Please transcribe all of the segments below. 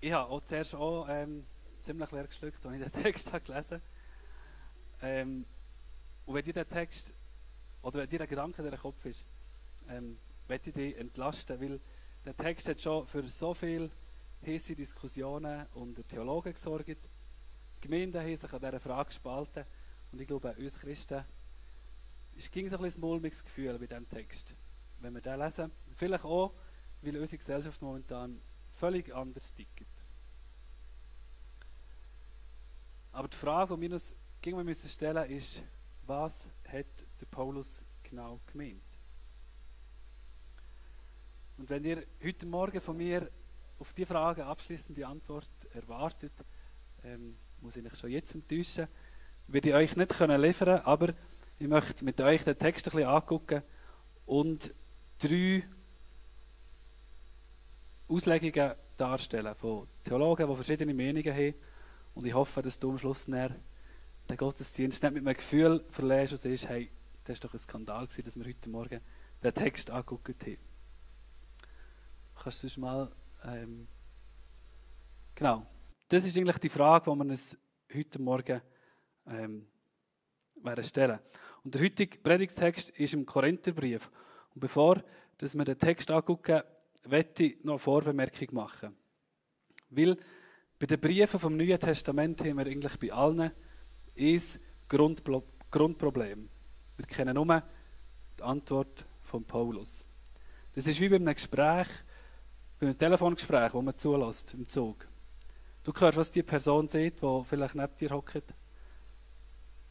Ich habe auch zuerst auch, ziemlich leer geschluckt, als ich den Text habe gelesen habe. Und wenn dir der Text, oder wenn dir der Gedanke in den Kopf ist, möchte ich dich entlasten, weil der Text hat schon für so viele heiße Diskussionen unter Theologen gesorgt. Die Gemeinden haben sich an dieser Frage gespalten. Und ich glaube, uns Christen ging so ein bisschen ein mulmiges Gefühl bei diesem Text, wenn wir den lesen. Vielleicht auch, weil unsere Gesellschaft momentan völlig anders tickt. Aber die Frage, die wir uns stellen müssen, ist, was hat der Paulus genau gemeint? Und wenn ihr heute Morgen von mir auf diese Frage abschließende Antwort erwartet, muss ich euch schon jetzt enttäuschen, werde ich euch nicht liefern können, aber ich möchte mit euch den Text ein bisschen angucken und 3 Auslegungen darstellen von Theologen, die verschiedene Meinungen haben. Und ich hoffe, dass du am Schluss den Gottesdienst nicht mit einem Gefühl verlässt und siehst, hey, das war doch ein Skandal gewesen, dass wir heute Morgen den Text angeguckt haben. Kannst du sonst mal... genau. Das ist eigentlich die Frage, die wir uns heute Morgen stellen. Und der heutige Predigttext ist im Korintherbrief. Und bevor wir den Text angucken, möchte ich noch eine Vorbemerkung machen. Weil bei den Briefen vom Neuen Testament haben wir eigentlich bei allen ein Grundproblem. Wir kennen nur die Antwort von Paulus. Das ist wie bei einem Gespräch, bei einem Telefongespräch, das man zulässt im Zug. Du hörst, was die Person sagt, die vielleicht neben dir hockt.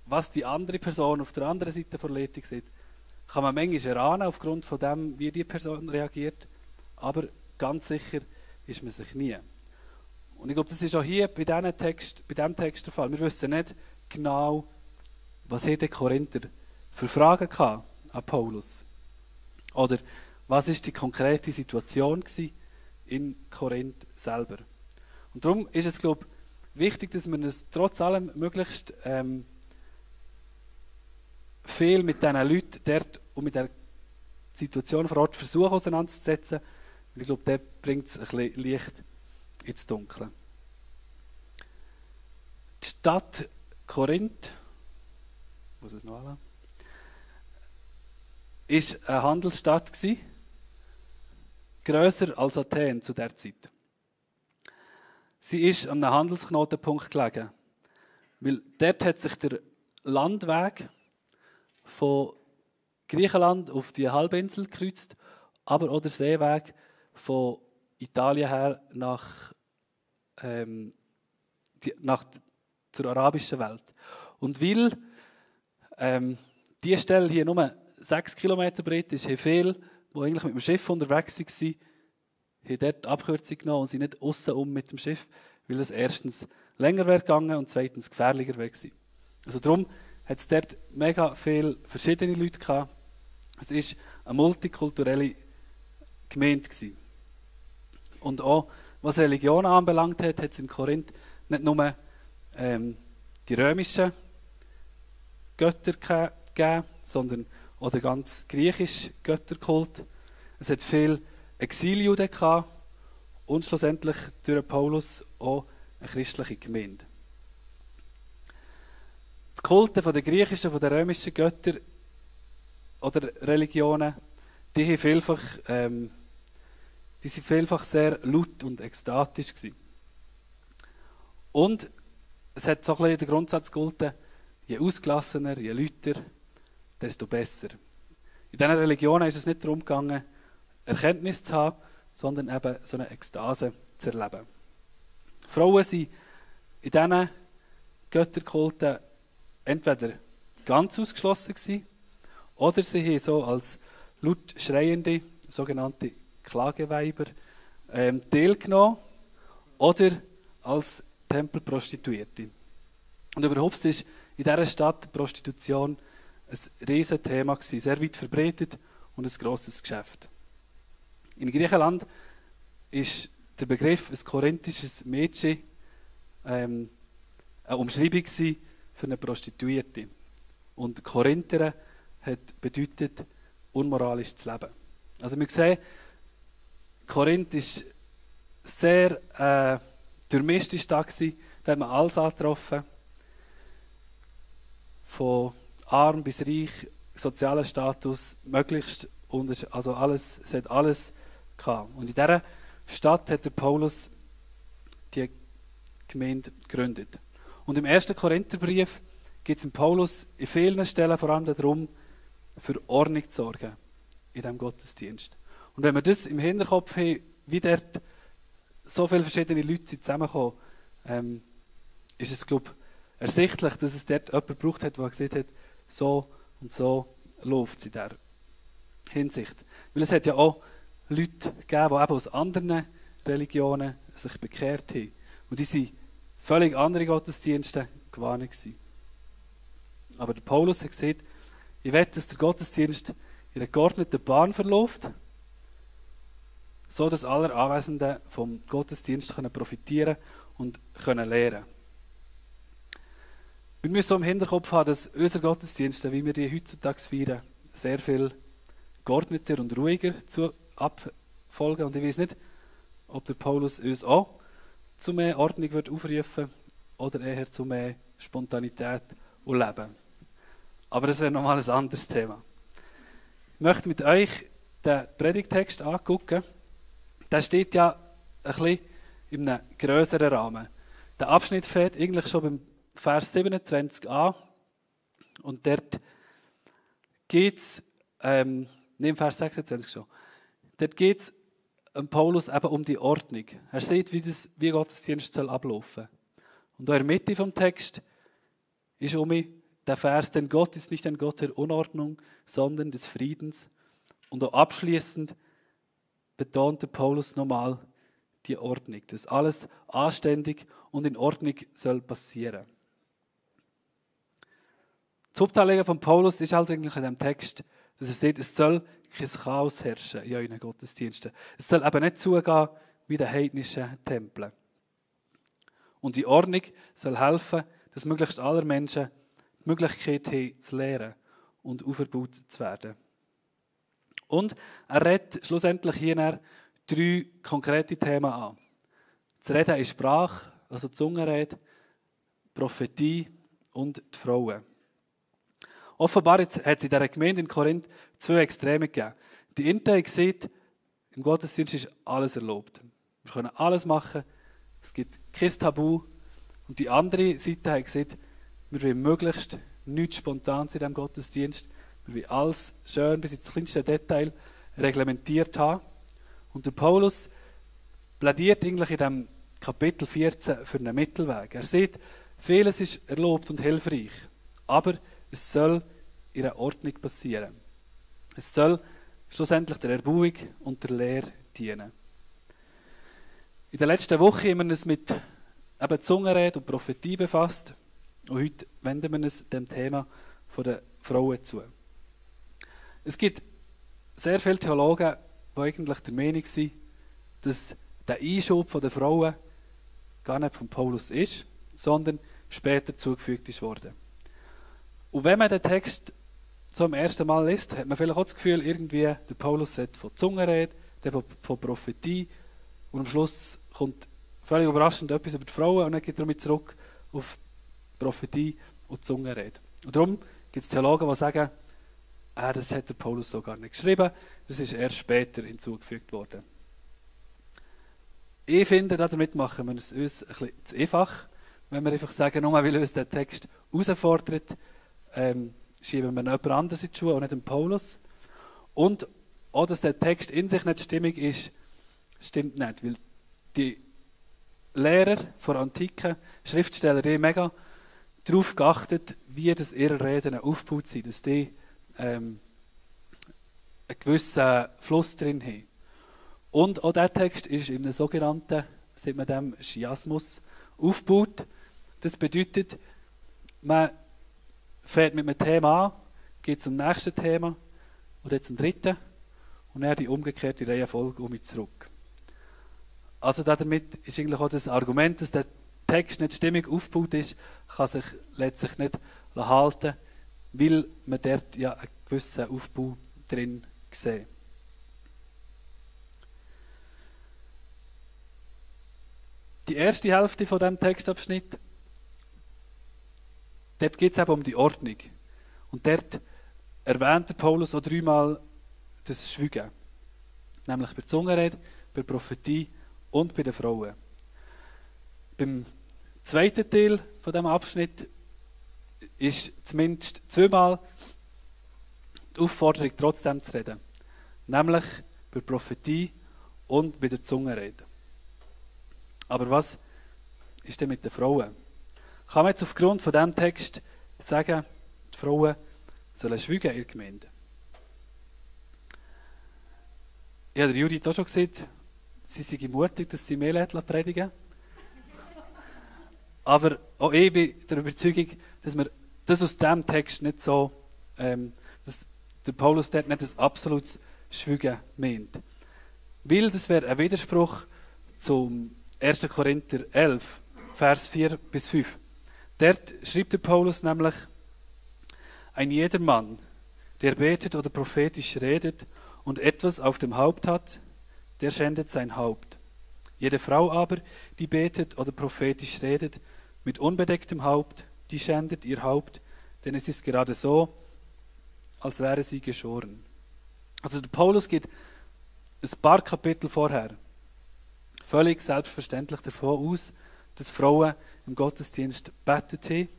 Was die andere Person auf der anderen Seite der Leitung sagt, kann man manchmal erahnen, aufgrund von dem, wie die Person reagiert. Aber ganz sicher ist man sich nie. Und ich glaube, das ist auch hier bei diesem Text der Fall. Wir wissen nicht genau, was die Korinther für Fragen hatten an Paulus. Oder was ist die konkrete Situation in Korinth selber. Und darum ist es, glaube ich, wichtig, dass wir uns trotz allem möglichst viel mit diesen Leuten dort und mit der Situation vor Ort versuchen auseinanderzusetzen. Und ich glaube, dort bringt es ein bisschen Licht ins Dunkle. Die Stadt Korinth, muss es noch anlassen, ist eine Handelsstadt gewesen, grösser als Athen zu der Zeit. Sie ist an einem Handelsknotenpunkt gelegen, weil dort hat sich der Landweg von Griechenland auf die Halbinsel gekreuzt, aber auch der Seeweg von Italien her zur arabischen Welt. Und weil diese Stelle hier nur 6 Kilometer breit ist, haben viele, die eigentlich mit dem Schiff unterwegs waren, haben dort die Abkürzung genommen und sind nicht aussen mit dem Schiff, weil es erstens länger wäre gegangen und zweitens gefährlicher wäre gewesen. Also darum hat es dort mega viele verschiedene Leute gehabt. Es war eine multikulturelle Gemeinde gewesen. Und auch, was Religion anbelangt hat, hat es in Korinth nicht nur die römischen Götter gegeben, sondern auch den ganz griechischen Götterkult. Es hat viele Exiljuden gehabt und schlussendlich durch Paulus auch eine christliche Gemeinde. Die Kulte der griechischen, der römischen Götter oder Religionen, die waren vielfach sehr laut und ekstatisch gewesen. Und es hat so ein bisschen den Grundsatz gegolten, je ausgelassener, je lauter, desto besser. In diesen Religionen ist es nicht darum gegangen, Erkenntnis zu haben, sondern eben so eine Ekstase zu erleben. Frauen waren in diesen Götterkulten entweder ganz ausgeschlossen gewesen, oder sie haben so als laut schreiende, sogenannte Klageweiber, teilgenommen oder als Tempelprostituierte. Und überhaupt ist in dieser Stadt Prostitution ein riesiges Thema gewesen, sehr weit verbreitet und ein grosses Geschäft. In Griechenland ist der Begriff ein korinthisches Mädchen eine Umschreibung für eine Prostituierte. Und Korinther hat bedeutet, unmoralisch zu leben. Also wir sehen, Korinth ist sehr durchmischte Stadt gewesen. Da hat man alles angetroffen. Von arm bis reich, sozialer Status, möglichst also alles, es hat alles gehabt. Und in dieser Stadt hat der Paulus die Gemeinde gegründet. Und im 1. Korintherbrief geht es im Paulus in vielen Stellen vor allem darum, für Ordnung zu sorgen in diesem Gottesdienst. Und wenn wir das im Hinterkopf haben, wie dort so viele verschiedene Leute zusammenkommen, ist es, glaube ich, ersichtlich, dass es dort jemanden gebraucht hat, der gesagt hat, so und so läuft es in dieser Hinsicht. Weil es hat ja auch Leute gegeben, die eben aus anderen Religionen sich bekehrt haben. Und die waren völlig andere Gottesdienste gewohnt gewesen. Aber der Paulus hat gesagt, ich will, dass der Gottesdienst in einer geordneten Bahn verläuft, so dass alle Anwesenden vom Gottesdienst profitieren und lernen können. Wir müssen im Hinterkopf haben, dass unsere Gottesdienste, wie wir die heutzutage feiern, sehr viel geordneter und ruhiger abfolgen. Und ich weiß nicht, ob der Paulus uns auch zu mehr Ordnung aufrufen oder eher zu mehr Spontanität und Leben. Aber das wäre nochmal ein anderes Thema. Ich möchte mit euch den Predigttext angucken. Der steht ja ein bisschen in einem grösseren Rahmen. Der Abschnitt fängt eigentlich schon beim Vers 27 an. Und dort geht es, neben Vers 26 schon, dort geht es Paulus eben um die Ordnung. Er sieht, wie Gottesdienst soll ablaufen. Und auch in der Mitte vom Text ist der Vers, denn Gott ist nicht ein Gott der Unordnung, sondern des Friedens. Und auch abschließend betonte Paulus nochmal die Ordnung, dass alles anständig und in Ordnung soll passieren. Das Hauptanliegen von Paulus ist also eigentlich in diesem Text, dass er sagt, es soll kein Chaos herrschen in euren Gottesdiensten. Es soll eben nicht zugehen wie den heidnischen Tempeln. Und die Ordnung soll helfen, dass möglichst alle Menschen die Möglichkeit haben, zu lernen und aufgebaut zu werden. Und er redet schlussendlich hier 3 konkrete Themen an. Das Reden in Sprache, also die Zungenrede, Prophetie und die Frauen. Offenbar hat es in dieser Gemeinde in Korinth 2 Extreme gegeben. Die eine haben gesagt, im Gottesdienst ist alles erlaubt. Wir können alles machen, es gibt kein Tabu. Und die andere Seite hat gesagt, wir wollen möglichst nichts Spontanes in diesem Gottesdienst. Wir wollen alles schön bis ins kleinste Detail reglementiert haben. Und der Paulus plädiert eigentlich in diesem Kapitel 14 für einen Mittelweg. Er sagt, vieles ist erlaubt und hilfreich, aber es soll in einer Ordnung passieren. Es soll schlussendlich der Erbauung und der Lehre dienen. In der letzten Woche haben wir uns mit Zungenrede und Prophetie befasst. Und heute wenden wir uns dem Thema der Frauen zu. Es gibt sehr viele Theologen, die eigentlich der Meinung sind, dass der Einschub der Frauen gar nicht von Paulus ist, sondern später zugefügt ist worden. Und wenn man den Text zum ersten Mal liest, hat man vielleicht auch das Gefühl, irgendwie der Paulus redet von Zungenrede, von Prophetie und am Schluss kommt völlig überraschend etwas über die Frauen und dann geht er damit zurück auf die Prophetie und die Zungenrede. Und darum gibt es Theologen, die sagen, das hat der Paulus so gar nicht geschrieben, das ist erst später hinzugefügt worden. Ich finde, damit machen wir es uns ein bisschen zu einfach, wenn wir einfach sagen, nur weil uns der Text herausfordert, schieben wir jemand anderes in die Schuhe und nicht den Paulus. Und auch, dass der Text in sich nicht stimmig ist, stimmt nicht, weil die Lehrer von antiken Schriftstellern mega darauf geachtet, wie das ihre Reden aufgebaut sind, dass die einen gewissen Fluss drin haben. Und auch dieser Text ist in einem sogenannten, sieht man dem, Chiasmus aufgebaut. Das bedeutet, man fängt mit einem Thema an, geht zum nächsten Thema und dann zum dritten und dann die umgekehrte Reihenfolge zurück. Also damit ist eigentlich auch das Argument, dass der Text nicht stimmig aufgebaut ist, lässt sich nicht halten, weil man dort ja einen gewissen Aufbau drin sieht. Die erste Hälfte von diesem Textabschnitt, dort geht es eben um die Ordnung. Und dort erwähnt der Paulus auch dreimal das Schweigen. Nämlich bei der Zungenrede, bei der Prophetie und bei den Frauen. Beim zweiten Teil von diesem Abschnitt ist zumindest zweimal die Aufforderung, trotzdem zu reden. Nämlich bei der Prophetie und bei der Zungenrede. Aber was ist denn mit den Frauen? Kann man jetzt aufgrund von diesem Text sagen, die Frauen sollen schweigen in der Gemeinde? Ich habe der Judith auch schon gesagt, sie sei mutig, dass sie mehr predigen. Aber auch ich bin der Überzeugung, dass wir das aus diesem Text nicht so, dass der Paulus dort nicht ein absolutes Schweigen meint. Weil das wäre ein Widerspruch zum 1. Korinther 11, Vers 4 bis 5. Dort schreibt der Paulus nämlich: Ein jeder Mann, der betet oder prophetisch redet und etwas auf dem Haupt hat, der schändet sein Haupt. Jede Frau aber, die betet oder prophetisch redet mit unbedecktem Haupt, die schändet ihr Haupt, denn es ist gerade so, als wäre sie geschoren. Also der Paulus geht ein paar Kapitel vorher völlig selbstverständlich davon aus, dass Frauen im Gottesdienst betet haben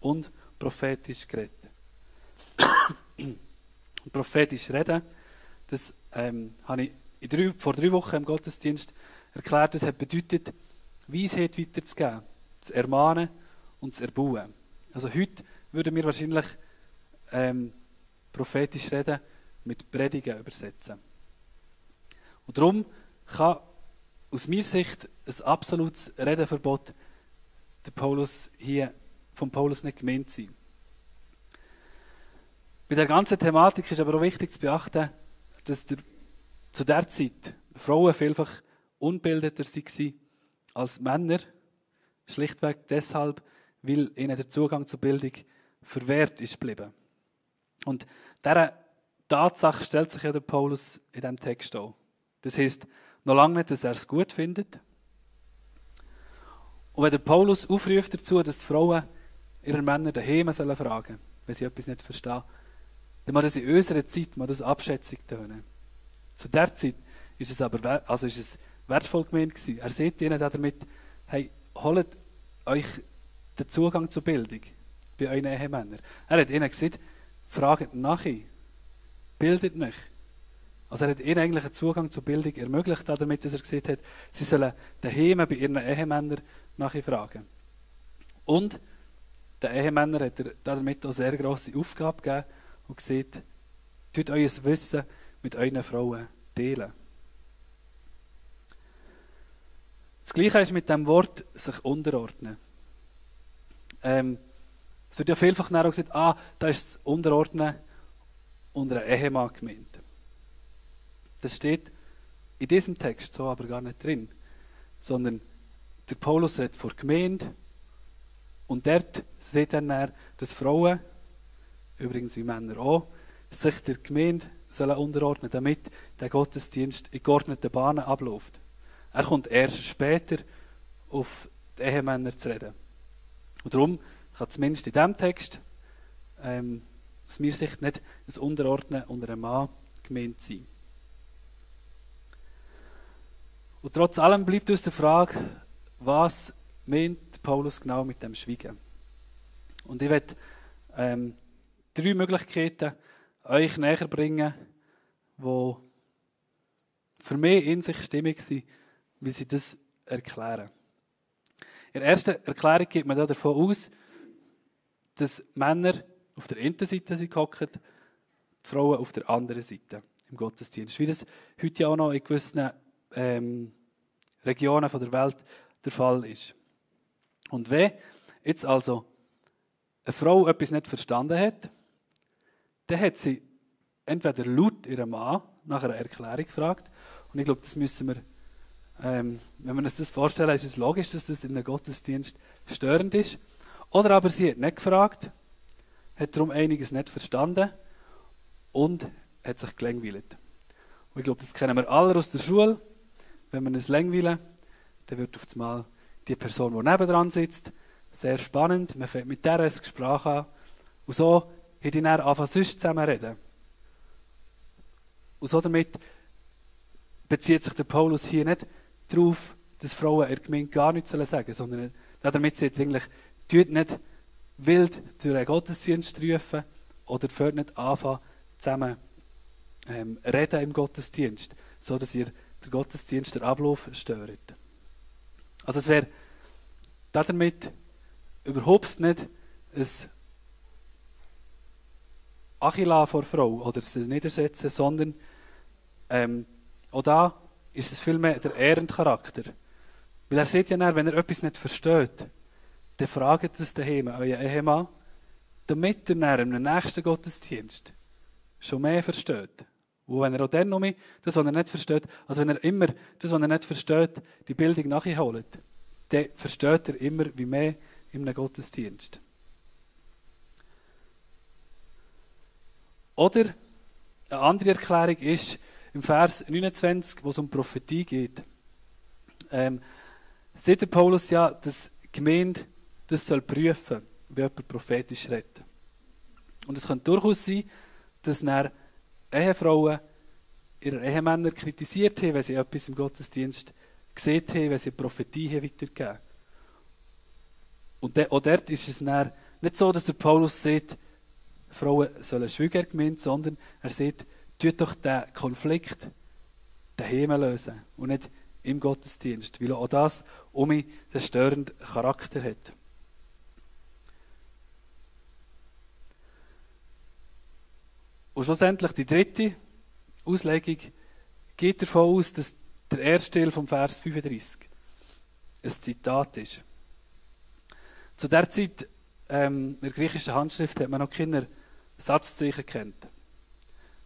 und prophetisch geredet. Und prophetisch reden, das habe ich vor 3 Wochen im Gottesdienst erklärt, das hat bedeutet, Weisheit weiterzugeben, zu ermahnen und zu erbauen. Also heute würden wir wahrscheinlich prophetisch reden mit Predigen übersetzen. Und darum kann aus meiner Sicht ein absolutes Redenverbot vom Paulus nicht gemeint sein. Bei der ganzen Thematik ist aber auch wichtig zu beachten, dass zu der Zeit Frauen vielfach unbildeter waren als Männer, schlichtweg deshalb, weil ihnen der Zugang zur Bildung verwehrt ist geblieben. Und dieser Tatsache stellt sich ja der Paulus in diesem Text auch. Das heisst noch lange nicht, dass er es gut findet. Und wenn der Paulus aufruft dazu, dass die Frauen ihre Männer daheim fragen sollen, wenn sie etwas nicht verstehen, dann muss das in unserer Zeit mal das Abschätzung tönen. Zu der Zeit ist es aber ist es wertvoll gemeint gewesen. Er sagt ihnen damit: Hey, holt euch den Zugang zur Bildung bei euren Ehemännern. Er hat ihnen gesagt: Fragt nach, bildet mich. Also er hat ihnen eigentlich einen Zugang zur Bildung ermöglicht, damit er gesagt hat, sie sollen daheim bei ihren Ehemännern nachfragen. Und den Ehemännern hat er damit auch eine sehr grosse Aufgabe gegeben und gesagt: Tut euer Wissen mit euren Frauen teilen. Das Gleiche ist mit dem Wort sich unterordnen. Es wird ja vielfach auch gesagt, da ist das Unterordnen unter einem Ehemann gemeint. Das steht in diesem Text so aber gar nicht drin. Sondern der Paulus redet vor der Gemeinde und dort sieht er, dass Frauen, übrigens wie Männer auch, sich der Gemeinde sollen unterordnen, damit der Gottesdienst in geordneten Bahnen abläuft. Er kommt erst später auf die Ehemänner zu reden. Und darum kann zumindest in diesem Text aus meiner Sicht nicht ein Unterordnen unter einem Mann gemeint sein. Und trotz allem bleibt uns die Frage, was meint Paulus genau mit dem Schweigen? Und ich werde 3 Möglichkeiten euch näher bringen, die für mich in sich stimmig sind, wie sie das erklären. In der ersten Erklärung geht man davon aus, dass Männer auf der einen Seite sind gehockt, die Frauen auf der anderen Seite im Gottesdienst. Wie das heute ja auch noch in gewissen Regionen der Welt der Fall ist. Und wenn jetzt also eine Frau etwas nicht verstanden hat, dann hat sie entweder laut ihren Mann nach einer Erklärung gefragt, und ich glaube, das müssen wir, wenn wir uns das vorstellen, ist es logisch, dass das in einem Gottesdienst störend ist. Oder aber sie hat nicht gefragt, hat darum einiges nicht verstanden und hat sich gelangweilt. Und ich glaube, das kennen wir alle aus der Schule. Wenn wir uns langweilen, dann wird auf einmal die Person, die nebendran sitzt. Sehr spannend, man fängt mit der ein Gespräch an. Und so hat die dann angefangen, sonst zusammen zu reden. Und so damit bezieht sich der Paulus hier nicht darauf, dass Frauen in der Gemeinde gar nichts sagen sollen, sondern damit sagt er eigentlich, tut nicht wild durch einen Gottesdienst rufen oder fährt nicht anfangen, zusammen reden im Gottesdienst, so dass ihr den Gottesdienst, den Ablauf stört. Also es wäre damit überhaupt nicht ein Achilla vor Frau oder das Niedersetzen, sondern auch da ist es vielmehr der ehrende Charakter. Weil er sieht ja dann, wenn er etwas nicht versteht, dann fragt es daheim euren Ehemann, damit er dann im nächsten Gottesdienst schon mehr versteht. Und wenn er auch dann noch mehr, das, was er nicht versteht, also wenn er immer das, was er nicht versteht, die Bildung nachholt, dann versteht er immer wie mehr in einem Gottesdienst. Oder eine andere Erklärung ist im Vers 29, wo es um Prophetie geht. Sieht der Paulus ja, dass die Gemeinde das soll prüfen, wie jemand prophetisch redet. Und es könnte durchaus sein, dass dann Ehefrauen ihre Ehemänner kritisiert haben, wenn sie etwas im Gottesdienst gesehen haben, wenn sie Prophetie haben weitergegeben. Und auch dort ist es dann nicht so, dass der Paulus sagt, Frauen sollen schweigen in der Gemeinde, sondern er sagt, tut doch den Konflikt daheim lösen und nicht im Gottesdienst, weil auch das den störenden Charakter hat. Und schlussendlich die dritte Auslegung geht davon aus, dass der erste Teil vom Vers 35 ein Zitat ist. Zu der Zeit in der griechischen Handschrift hat man noch keine Satzzeichen gekannt.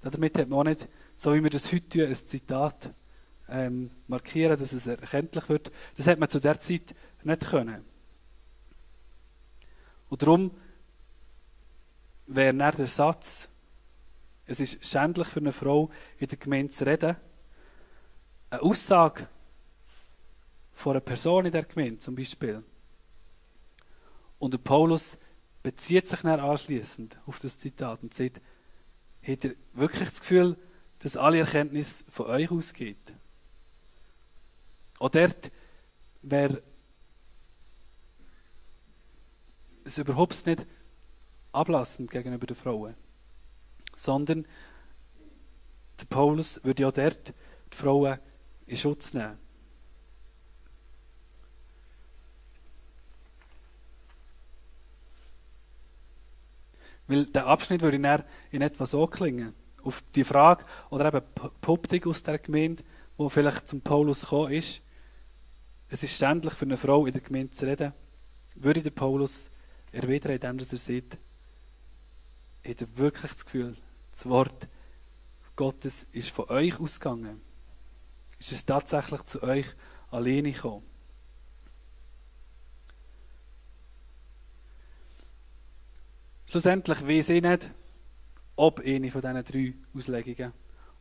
Damit hat man auch nicht, so wie wir das heute tun, ein Zitat markieren, dass es erkenntlich wird. Das hat man zu der Zeit nicht können. Und darum wäre dann der Satz, es ist schändlich für eine Frau, in der Gemeinde zu reden, eine Aussage von einer Person in der Gemeinde zum Beispiel. Und der Paulus bezieht sich dann anschliessend auf das Zitat und sagt, habt ihr wirklich das Gefühl, dass alle Erkenntnis von euch ausgeht? Auch dort wäre es überhaupt nicht ablassend gegenüber den Frauen, sondern der Paulus würde ja dort die Frauen in Schutz nehmen. Weil der Abschnitt würde dann in etwa so klingen. Auf die Frage oder eben die Optik aus der Gemeinde, die vielleicht zum Paulus gekommen ist, es ist schändlich für eine Frau in der Gemeinde zu reden, würde der Paulus erwidern, indem er sagt, hat er wirklich das Gefühl, das Wort Gottes ist von euch ausgegangen? Ist es tatsächlich zu euch alleine gekommen? Schlussendlich weiss ich nicht, ob eine von diesen drei Auslegungen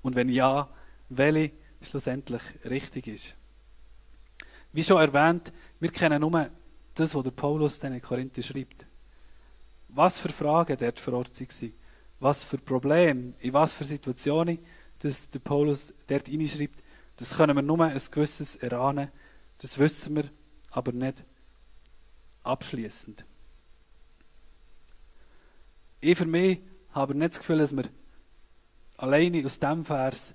und wenn ja, welche schlussendlich richtig ist. Wie schon erwähnt, wir kennen nur das, was der Paulus den Korinther schreibt. Was für Fragen dort vor Ort waren, was für Probleme, in was für Situationen dass der Paulus dort hineinschreibt, das können wir nur ein gewisses erahnen, das wissen wir aber nicht abschließend. Ich für mich habe nicht das Gefühl, dass wir alleine aus diesem Vers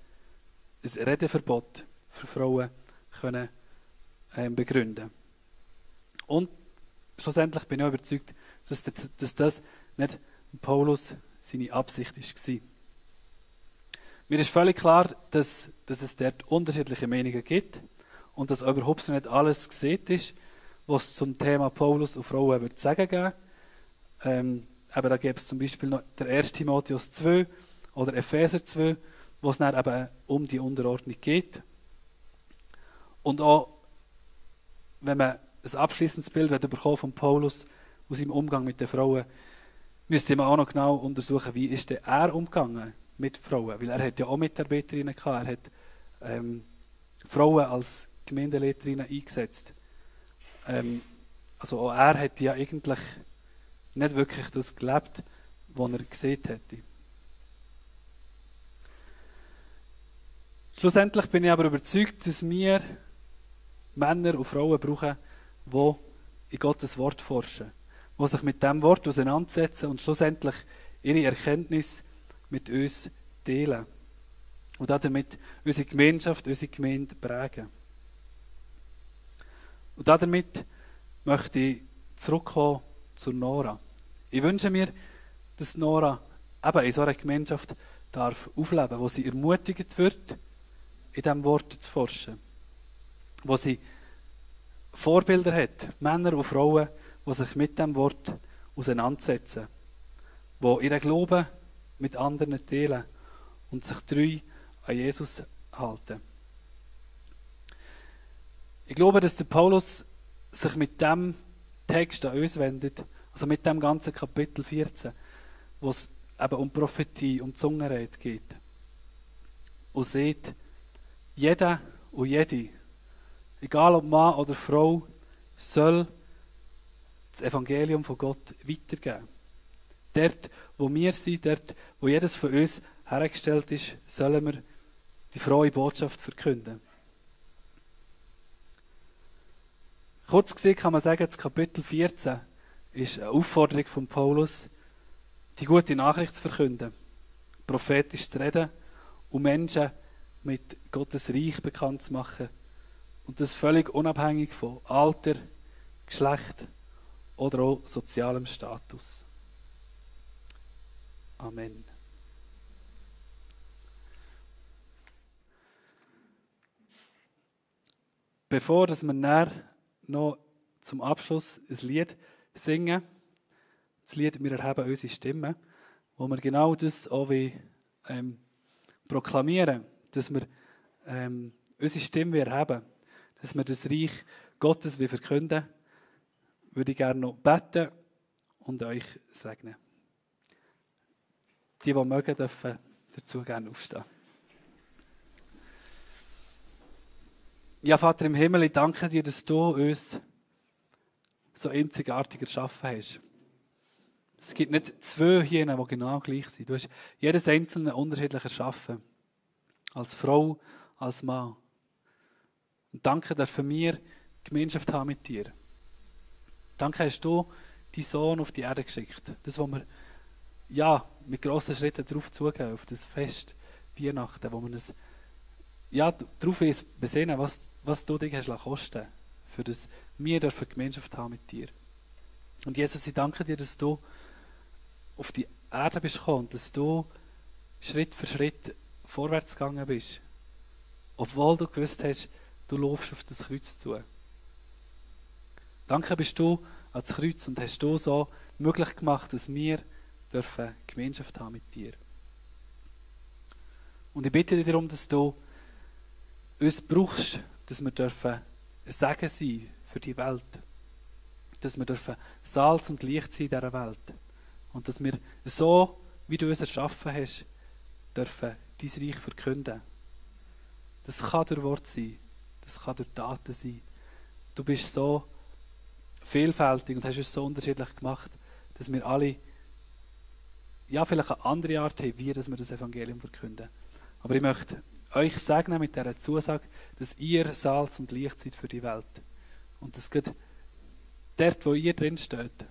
ein Redeverbot für Frauen können, begründen. Und schlussendlich bin ich auch überzeugt, dass das nicht Paulus seine Absicht war. Mir ist völlig klar, dass es dort unterschiedliche Meinungen gibt und dass überhaupt nicht alles gesehen ist, was zum Thema Paulus und Frauen würde sagen geben. Aber da gibt es zum Beispiel noch der 1. Timotheus 2 oder Epheser 2, wo es dann eben um die Unterordnung geht. Und auch, wenn man ein abschließendes Bild bekommen von Paulus aus seinem Umgang mit den Frauen, müsste man auch noch genau untersuchen, wie ist denn er umgegangen mit Frauen. Weil er hat ja auch Mitarbeiterinnen gehabt, er hat Frauen als Gemeindeleiterinnen eingesetzt. also auch er hat ja eigentlich nicht wirklich das gelebt, was er gesehen hätte. Schlussendlich bin ich aber überzeugt, dass wir Männer und Frauen brauchen, die in Gottes Wort forschen, die sich mit dem Wort auseinandersetzen und schlussendlich ihre Erkenntnis mit uns teilen und damit unsere Gemeinschaft, unsere Gemeinde prägen. Und damit möchte ich zurückkommen zu Nora. Ich wünsche mir, dass Nora eben in so einer Gemeinschaft darf aufleben, wo sie ermutigt wird, in diesem Wort zu forschen. Wo sie Vorbilder hat, Männer und Frauen, die sich mit diesem Wort auseinandersetzen, die ihren Glauben mit anderen teilen und sich treu an Jesus halten. Ich glaube, dass der Paulus sich mit dem Text an uns wendet, also mit dem ganzen Kapitel 14, wo es eben um Prophetie, um Zungenrede geht. Und sieht, jeder und jede, egal ob Mann oder Frau, soll das Evangelium von Gott weitergeben. Dort, wo wir sind, dort, wo jedes von uns hergestellt ist, sollen wir die frohe Botschaft verkünden. Kurz gesagt kann man sagen, das Kapitel 14 ist eine Aufforderung von Paulus, die gute Nachricht zu verkünden, prophetisch zu reden und Menschen mit Gottes Reich bekannt zu machen. Und das völlig unabhängig von Alter, Geschlecht oder auch sozialem Status. Amen. Bevor wir dann noch zum Abschluss ein Lied singen, das Lied «Wir erheben unsere Stimme», wo wir genau das auch proklamieren, dass wir unsere Stimme erheben, dass wir das Reich Gottes verkünden, würde ich gerne noch beten und euch segnen. Die mögen, dürfen dazu gerne aufstehen. Ja, Vater im Himmel, ich danke dir, dass du uns so einzigartig erschaffen hast. Es gibt nicht zwei hier, die genau gleich sind. Du hast jedes Einzelne unterschiedlich erschaffen. Als Frau, als Mann. Und danke, dass wir Gemeinschaft haben mit dir. Danke, hast du deinen Sohn auf die Erde geschickt. Das, was wir mit grossen Schritten darauf zugehen, auf das Fest Weihnachten, wo wir uns darauf besinnen, was du dich hast kosten lassen, für das wir Gemeinschaft haben mit dir. Und Jesus, ich danke dir, dass du auf die Erde bist gekommen und dass du Schritt für Schritt vorwärts gegangen bist, obwohl du gewusst hast, du laufst auf das Kreuz zu. Danke bist du ans Kreuz und hast du so möglich gemacht, dass wir Gemeinschaft haben mit dir. Und ich bitte dich darum, dass du uns brauchst, dass wir ein Segen sein für die Welt. Dass wir Salz und Licht sein in dieser Welt. Und dass wir so, wie du uns erschaffen hast, dein Reich verkünden. Das kann durch Wort sein, das kann durch Taten sein. Du bist so vielfältig und hast uns so unterschiedlich gemacht, dass wir alle vielleicht eine andere Art haben, wie wir das Evangelium verkünden. Aber ich möchte euch segnen mit dieser Zusage, dass ihr Salz und Licht seid für die Welt. Und dass gerade dort, wo ihr drin steht,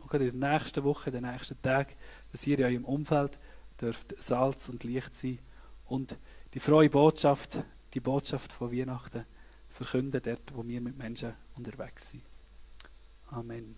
auch gerade in der nächsten Woche, in den nächsten Tagen, dass ihr in eurem Umfeld dürft Salz und Licht sein und die frohe Botschaft, die Botschaft von Weihnachten verkünden, dort, wo wir mit Menschen unterwegs sind. Amen.